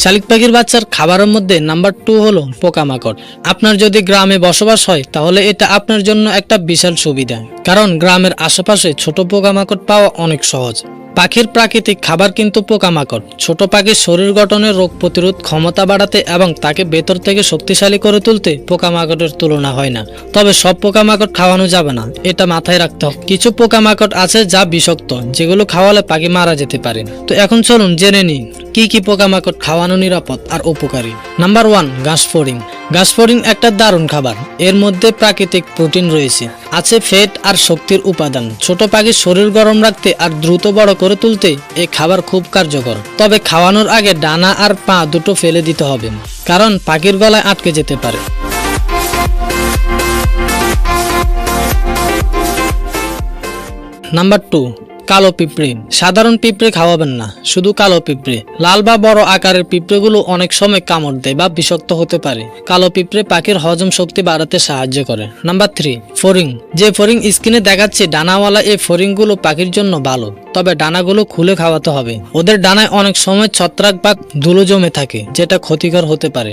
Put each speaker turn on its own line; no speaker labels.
শালিক পাখির বাচ্চার খাবারের মধ্যে নাম্বার 2 হলো পোকামাকড়। আপনার যদি গ্রামে বসবাস হয় তাহলে এটা আপনার জন্য একটা বিশাল সুবিধা, কারণ গ্রামের আশেপাশে ছোট পোকামাকড় পাওয়া অনেক সহজ। পাখির প্রাকৃতিক খাবার কিন্তু পোকামাকড়। ছোট পাখির শরীর গঠনে, রোগ প্রতিরোধ ক্ষমতা বাড়াতে এবং তাকে ভেতর থেকে শক্তিশালী করে তুলতে পোকামাকড়ের তুলনা হয় না। তবে সব পোকামাকড় খাওয়ানো যাবে না, এটা মাথায় রাখতে হবে। কিছু পোকামাকড় আছে যা বিষাক্ত, যেগুলো খাওয়ালে পাখি মারা যেতে পারে। তো এখন চলুন জেনে নিই কি কি পোকামাকড় খাওয়ানো নিরাপদ আর উপকারী। নাম্বার 1, ঘাসফড়িং। ঘাসফড়িং একটা দারুণ খাবার। এর মধ্যে প্রাকৃতিক প্রোটিন রয়েছে, আছে ফ্যাট আর শক্তির উপাদান। ছোট পাখির শরীর গরম রাখতে আর দ্রুত বড় করে তুলতে এই খাবার খুব কার্যকর। তবে খাওয়ানোর আগে ডানা আর পা দুটো ফেলে দিতে হবে, কারণ পাখির গলায় আটকে যেতে পারে। নাম্বার 2, কালো পিঁপড়ে। সাধারণ পিঁপড়ে খাওয়াবেন না, শুধু কালো পিঁপড়ে। লাল বা বড় আকারের পিঁপড়েগুলো অনেক সময় কামড় দেয় বা বিষাক্ত হতে পারে। কালো পিঁপড়ে পাখির হজম শক্তি বাড়াতে সাহায্য করে। নাম্বার 3, ফড়িং। যে ফড়িং স্ক্রিনে দেখাচ্ছে ডানাওয়ালা, এই ফড়িংগুলো পাখির জন্য ভালো, তবে ডানাগুলো খুলে খাওয়াতে হবে। ওদের ডানায় অনেক সময় ছত্রাক বা ধুলো জমে থাকে, যেটা ক্ষতিকর হতে পারে।